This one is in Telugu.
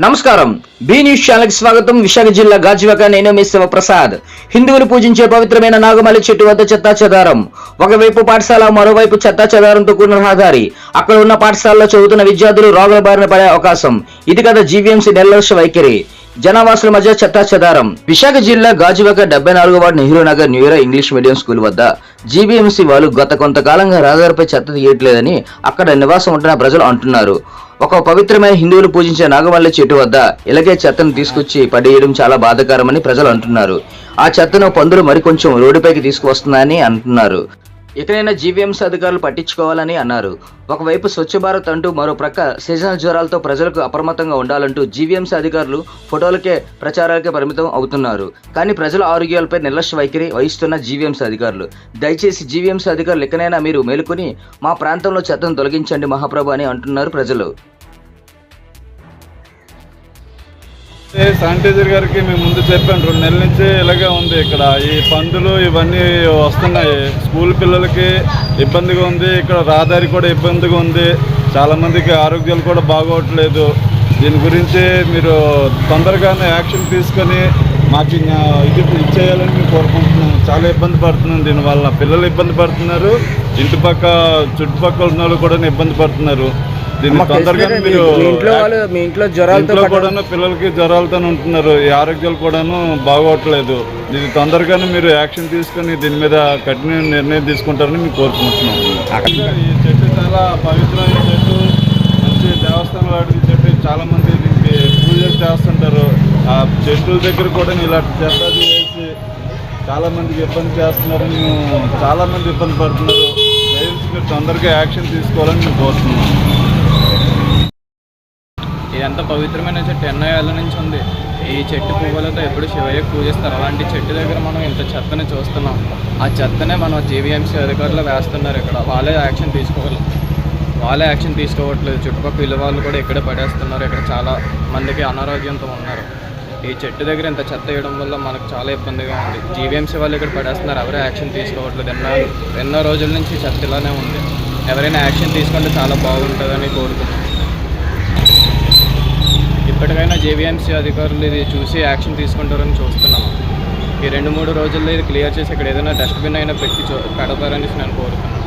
నమస్కారం. బి న్యూస్ ఛానల్ కి స్వాగతం. విశాఖ జిల్లా గాజువాక. నేను మీ శివప్రసాద్. హిందువులు పూజించే పవిత్రమైన నాగమల్లి చెట్టు వద్ద చెత్తా చెదారం. ఒకవైపు పాఠశాల, మరోవైపు చెత్తా చెదారంతో కూడిన రహదారి. అక్కడ ఉన్న పాఠశాలలో చదువుతున్న విద్యార్థులు రోగుల బారిన పడే అవకాశం. ఇది కదా జీవీఎంసీ నిర్లక్ష్య వైఖరి. జనవాసుల మధ్య చెత్తా చెదారం. విశాఖ జిల్లా గాజువాక 74వ ward Nehru Nagar new era English medium school వద్ద జీవీఎంసీ వాళ్ళు గత కొంతకాలంగా రహదారిపై చెత్త తీయట్లేదని అక్కడ నివాసం ఉంటున్న ప్రజలు అంటున్నారు. ఒక పవిత్రమైన హిందువులు పూజించే నాగమల్లి చెట్టు వద్ద ఇలాగే చెత్తను తీసుకొచ్చి పడేయడం చాలా బాధాకరమని ప్రజలు అంటున్నారు. ఆ చెత్తను పందులు మరికొంచెం రోడ్డుపైకి తీసుకువస్తుందని అంటున్నారు. ఇకనైనా జీవీఎంసీ అధికారులు పట్టించుకోవాలని అన్నారు. ఒకవైపు స్వచ్ఛ భారత్ అంటూ మరో ప్రక్క సీజనల్ జ్వరాలతో ప్రజలకు అప్రమత్తంగా ఉండాలంటూ జీవీఎంసీ అధికారులు ఫోటోలకే ప్రచారాలకే పరిమితం అవుతున్నారు. కానీ ప్రజల ఆరోగ్యాలపై నిర్లక్ష్య వైఖరి వహిస్తున్న జీవీఎంసీ అధికారులు. దయచేసి జీవీఎంసీ అధికారులు ఇకనైనా మీరు మేలుకొని మా ప్రాంతంలో చెత్తను తొలగించండి మహాప్రభు అని అంటున్నారు ప్రజలు. శానిటైజర్ గారికి మేము ముందు చెప్పాను, 2 నెలల నుంచి ఇలాగే ఉంది. ఇక్కడ ఈ పందులు ఇవన్నీ వస్తున్నాయి, స్కూల్ పిల్లలకి ఇబ్బందిగా ఉంది, ఇక్కడ రహదారి కూడా ఇబ్బందిగా ఉంది, చాలామందికి ఆరోగ్యాలు కూడా బాగోట్లేదు. దీని గురించి మీరు తొందరగానే యాక్షన్ తీసుకొని మాకు ఇది ఇచ్చేయాలని మేము కోరుకుంటున్నాం. చాలా ఇబ్బంది పడుతున్నాం దీనివల్ల. పిల్లలు ఇబ్బంది పడుతున్నారు, చుట్టుపక్కల ఉన్న వాళ్ళు కూడా ఇబ్బంది పడుతున్నారు. దీన్ని తొందరగా మీరు ఇంట్లో కూడాను పిల్లలకి జ్వరాలతో ఉంటున్నారు, ఈ ఆరోగ్యాలు కూడాను బాగోట్లేదు. దీన్ని తొందరగానే మీరు యాక్షన్ తీసుకొని దీని మీద కఠిన నిర్ణయం తీసుకుంటారని మేము కోరుకుంటున్నాం. ఈ చెట్టు చాలా పవిత్రమైన చెట్టు, మంచి దేవస్థానం వాడికి చెట్టు. చాలామంది దీనికి పూజలు చేస్తుంటారు. ఆ చెట్టుల దగ్గర కూడా ఇలాంటి చెత్త వేసి చాలామందికి ఇబ్బంది చేస్తున్నారని, చాలామంది ఇబ్బంది పడుతున్నారు. దయచేసి మీరు తొందరగా యాక్షన్ తీసుకోవాలని మేము కోరుతున్నాం. ఇదంతా పవిత్రమైన చెట్టు ఎన్నో ఏళ్ళ నుంచి ఉంది. ఈ చెట్టు పువ్వులతో ఎప్పుడు శివయ్యకు పూజిస్తారు. అలాంటి చెట్టు దగ్గర మనం ఇంత చెత్తని చూస్తున్నాం. ఆ చెత్తనే మనం జీవీఎంసీ అధికారులు వేస్తున్నారు. ఇక్కడ వాళ్ళే యాక్షన్ తీసుకోవట్లేదు. చుట్టుపక్కల ఇల్లు వాళ్ళు కూడా ఇక్కడే పడేస్తున్నారు. ఇక్కడ చాలా మందికి అనారోగ్యంతో ఉన్నారు. ఈ చెట్టు దగ్గర ఇంత చెత్త వేయడం వల్ల మనకు చాలా ఇబ్బందిగా ఉంది. జీవీఎంసీ వాళ్ళు ఇక్కడ పడేస్తున్నారు, ఎవరే యాక్షన్ తీసుకోవట్లేదు. ఎన్నో రోజుల నుంచి చెత్త ఇలానే ఉంది. ఎవరైనా యాక్షన్ తీసుకుంటే చాలా బాగుంటుందని కోరుకుంటున్నాం. ఇప్పటికైనా జీవీఎంసీ అధికారులు ఇది చూసి యాక్షన్ తీసుకుంటారని చూస్తున్నాము. ఈ 2-3 రోజుల్లో ఇది క్లియర్ చేసి ఇక్కడ ఏదైనా డస్ట్బిన్ అయినా పెడతారని నేను కోరుతున్నాను.